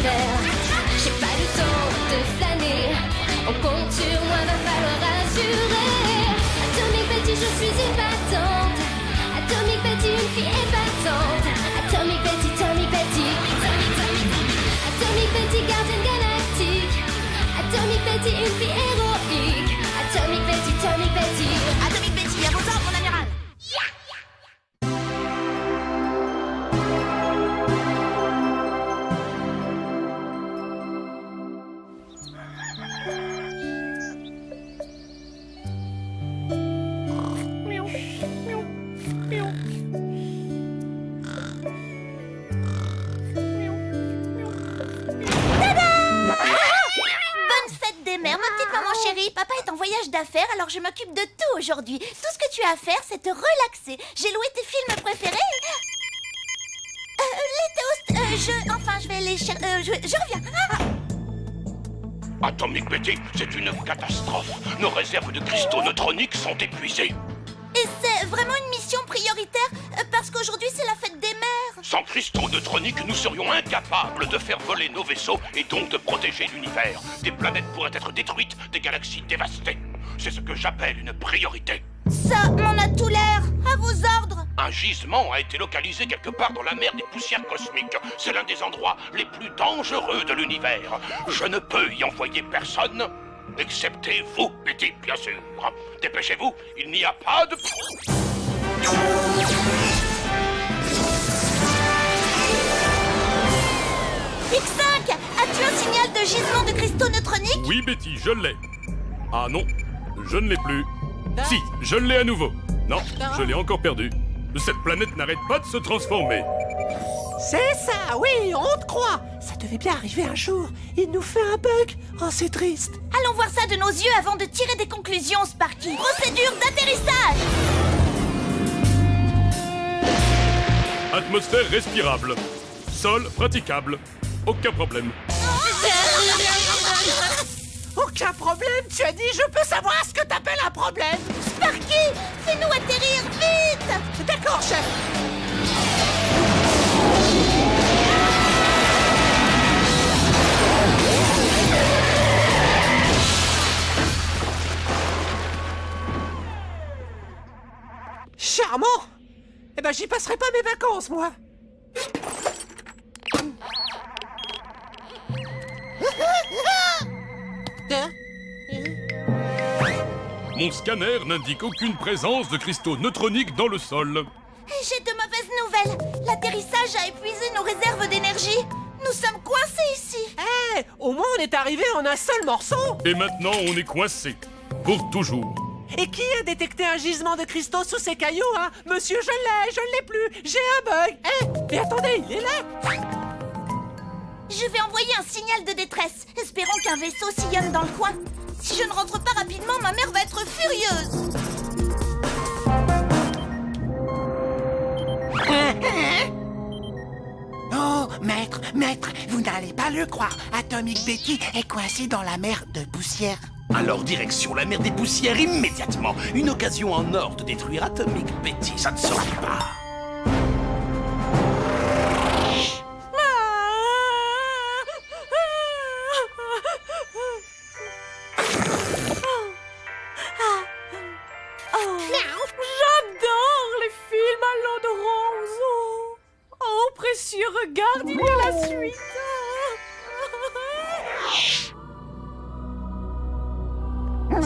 l'univers. J'ai pas le temps de flâner. On compte sur moi, va falloir assurer. Atomic Betty, je suis épatante. Atomic Betty, une fille épatante. Atomic Betty, Atomic Betty. Atomic Betty, gardienne galactique. Atomic Betty, une fille héroïque. Atomic Betty, Atomic Betty. Atomic Betty, à vos ordres, mon amiral. Chérie, papa est en voyage d'affaires, alors je m'occupe de tout aujourd'hui. Tout ce que tu as à faire, c'est te relaxer. J'ai loué tes films préférés. Les toasts, enfin, je vais les chercher. Je reviens. Atomic Betty, c'est une catastrophe. Nos réserves de cristaux neutroniques sont épuisées. Et c'est vraiment une mission prioritaire, parce qu'aujourd'hui, c'est la fête des mers. Sans cristaux neutroniques, nous serions incapables de faire voler nos vaisseaux et donc de protéger l'univers. Des planètes pourraient être détruites, des galaxies dévastées. C'est ce que j'appelle une priorité. Ça m'en a tout l'air. À vos ordres. Un gisement a été localisé quelque part dans la mer des poussières cosmiques. C'est l'un des endroits les plus dangereux de l'univers. Je ne peux y envoyer personne, excepté vous, Betty, bien sûr. Dépêchez-vous, il n'y a pas de... X5, as-tu un signal de gisement de cristaux neutroniques? Oui, Betty, je l'ai. Ah non, je ne l'ai plus. Si, je l'ai à nouveau. Non, je l'ai encore perdu. Cette planète n'arrête pas de se transformer. C'est ça, oui, on te croit. Ça devait bien arriver un jour. Il nous fait un bug. Oh, c'est triste. Allons voir ça de nos yeux avant de tirer des conclusions, Sparky. Procédure d'atterrissage. Atmosphère respirable. Sol praticable. Aucun problème. Aucun problème, tu as dit, je peux savoir ce que t'appelles un problème. Sparky, fais-nous atterrir vite. D'accord, chef. Charmant. Eh ben, j'y passerai pas mes vacances, moi. Mon scanner n'indique aucune présence de cristaux neutroniques dans le sol. J'ai de mauvaises nouvelles. L'atterrissage a épuisé nos réserves d'énergie. Nous sommes coincés ici. Eh, au moins on est arrivé en un seul morceau. Et maintenant, on est coincé. Pour toujours. Et qui a détecté un gisement de cristaux sous ces cailloux, hein? Monsieur, je l'ai plus. J'ai un bug. Eh, mais attendez, il est là. Je vais envoyer un signal de détresse. Espérons qu'un vaisseau sillonne dans le coin. Si je ne rentre pas rapidement, ma mère va être furieuse. Oh, maître, vous n'allez pas le croire. Atomic Betty est coincée dans la mer de poussière. Alors direction la mer des poussières immédiatement. Une occasion en or de détruire Atomic Betty, ça ne saurait pas. J'adore les films à l'eau de rose. Oh, précieux, regarde, il y a la suite.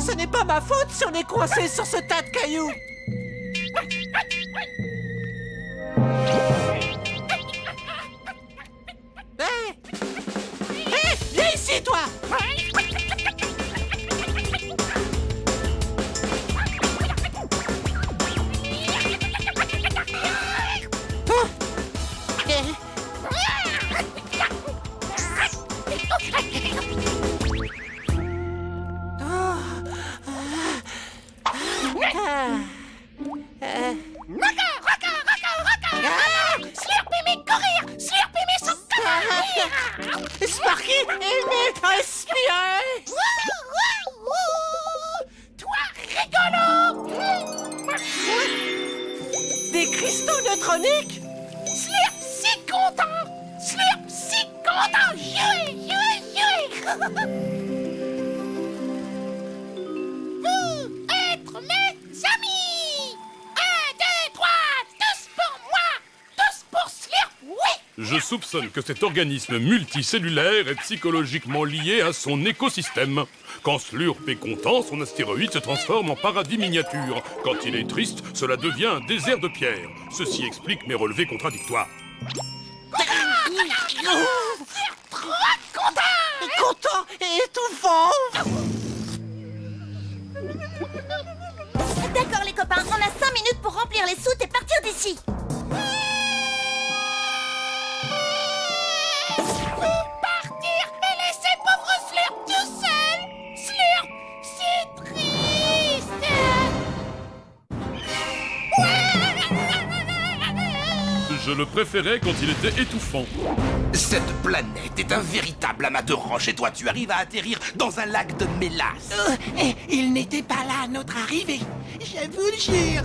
Ce n'est pas ma faute si on est coincé sur ce tas de cailloux. Hé, viens ici, toi. Sparky, aimez respirer. Toi, rigolo. Des cristaux neutroniques. Slurp, si content. Slurp, si content. content. Jouez, jouez, jouez. Vous êtes mes amis. 1, 2, 3, tous pour moi, tous pour Slurp, oui. Je soupçonne que cet organisme multicellulaire est psychologiquement lié à son écosystème. Quand Slurp est content, son astéroïde se transforme en paradis miniature. Quand il est triste, cela devient un désert de pierre. Ceci explique mes relevés contradictoires. Content et étouffant. D'accord les copains, on a 5 minutes pour remplir les soutes et partir d'ici. Partir et laisser pauvre Slurp tout seul. Slurp, c'est triste. Je le préférais quand il était étouffant. Cette planète est un véritable amas de roches et toi tu arrives à atterrir dans un lac de mélasse. Il n'était pas là à notre arrivée, je vous le jure.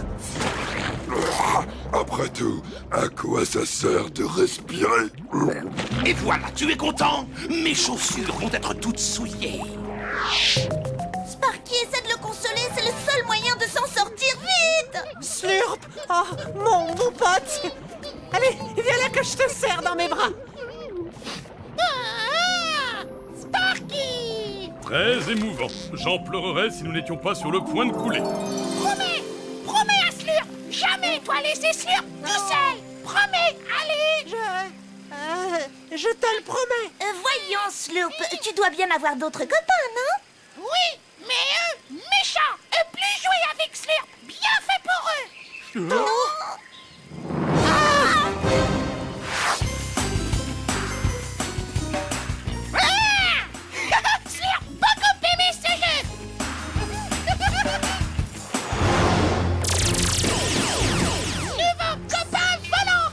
Après tout, à quoi ça sert de respirer? Et voilà, tu es content? Mes chaussures vont être toutes souillées. Sparky essaie de le consoler, c'est le seul moyen de s'en sortir, vite. Slurp. Oh, mon beau pote. Allez, viens là que je te serre dans mes bras. Sparky! Très émouvant. J'en pleurerais si nous n'étions pas sur le point de couler. Promets à Slurp, jamais toi laisser Slurp tout seul. Promets, allez. Je te le promets. Voyons, Slurp, tu dois bien avoir d'autres copains, non? Oui, mais eux, méchants, eux plus jouer avec Slurp. Bien fait pour eux. Slurp, beaucoup aimé ce jeu. Nouveau copain volant.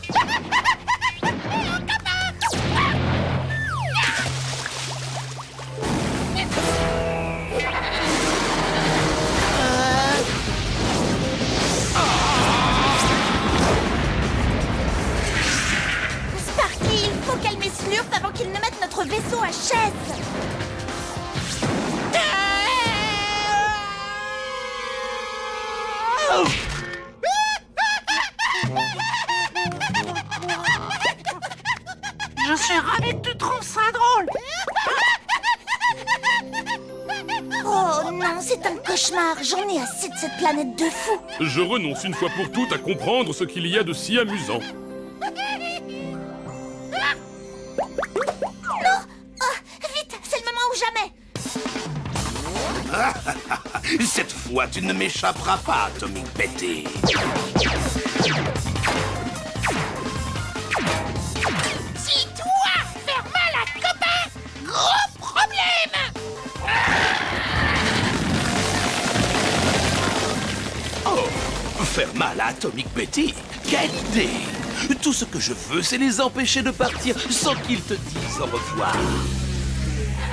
Sparky, il faut calmer Slurp avant qu'il ne mette notre vaisseau à chaise. Je suis ravi que tu trouves ça drôle. Oh non, c'est un cauchemar. J'en ai assez de cette planète de fous. Je renonce une fois pour toutes à comprendre ce qu'il y a de si amusant. Non, vite, c'est le moment ou jamais. Cette fois, tu ne m'échapperas pas, Atomic Betty. Si toi, faire mal à copain, gros problème. Oh, faire mal à Atomic Betty? Quelle idée! Tout ce que je veux, c'est les empêcher de partir sans qu'ils te disent au revoir.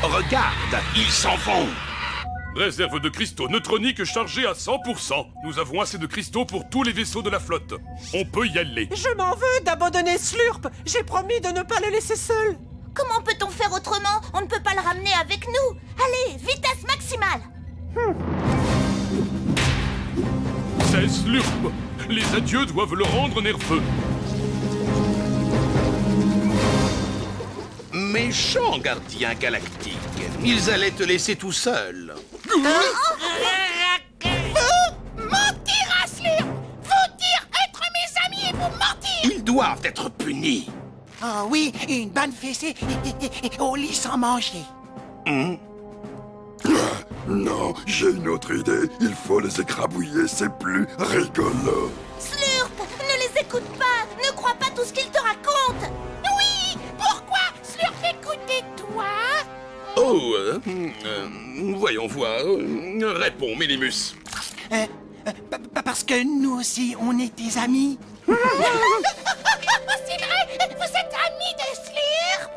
Regarde, ils s'en vont. Réserve de cristaux neutroniques chargée à 100%. Nous avons assez de cristaux pour tous les vaisseaux de la flotte. On peut y aller. Je m'en veux d'abandonner Slurp. J'ai promis de ne pas le laisser seul. Comment peut-on faire autrement? On ne peut pas le ramener avec nous. Allez, vitesse maximale. C'est Slurp. Les adieux doivent le rendre nerveux. Méchant gardien galactique. Ils allaient te laisser tout seul. Mentir à Slurp. Vous dire être mes amis et vous mentir. Ils doivent être punis. Oh oui, une bonne fessée et au lit sans manger. Non, j'ai une autre idée. Il faut les écrabouiller, c'est plus rigolo. Slurp, ne les écoute pas. Ne crois pas tout ce qu'ils te racontent. Oui, pourquoi Slurp écoutait toi? Oh, voyons voir. Réponds, Minimus. Parce que nous aussi, on est tes amis. C'est vrai, vous êtes amis de Slurp.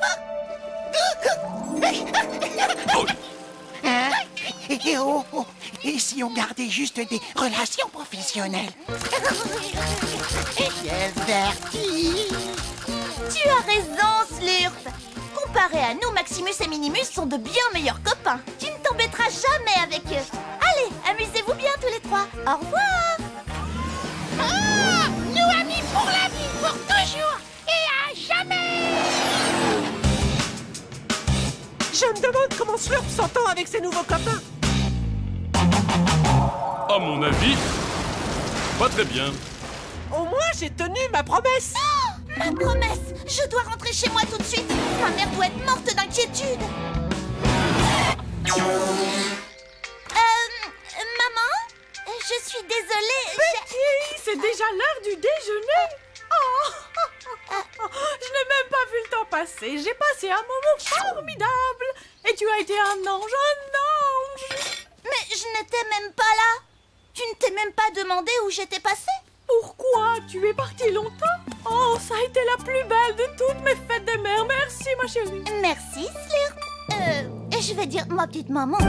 Oh, Et si on gardait juste des relations professionnelles? Quel vertige! Tu as raison, Slurp. Comparé Comparé à nous, Maximus et Minimus sont de bien meilleurs copains. Tu ne t'embêteras jamais avec eux. Allez, amusez-vous bien tous les trois. Au revoir. Ah, nous amis pour la vie, pour toujours et à jamais. Je me demande comment Slurp s'entend avec ses nouveaux copains. À mon avis, pas très bien. Au moins, j'ai tenu ma promesse. Ma promesse, je dois rentrer chez moi tout de suite. Ma mère doit être morte d'inquiétude. Maman, je suis désolée. Betty, c'est déjà l'heure du déjeuner. Oh, je n'ai même pas vu le temps passer. J'ai passé un moment formidable. Et tu as été un ange, Mais je n'étais même pas là. Tu ne t'es même pas demandé où j'étais passée? Pourquoi? Tu es partie longtemps? Oh, ça a été la plus belle de toutes mes fêtes des mères. Merci, ma chérie. Merci, Slurp. Je vais dire ma petite maman. Une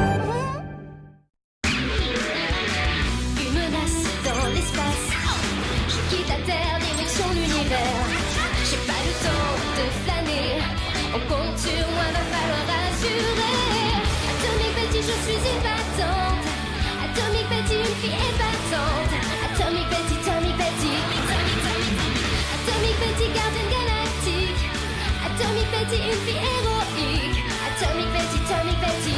menace dans l'espace. Je quitte la Terre, direction l'univers. J'ai pas le temps de flâner. On compte sur moi, va falloir assurer. Atomic Betty, je suis épatante. Atomic Betty, une fille épatante. Atomic Betty, Atomic Betty. Atomic Betty, gardienne galactique. Atomic Betty, une fille héroïque. Atomic Betty, Atomic Betty.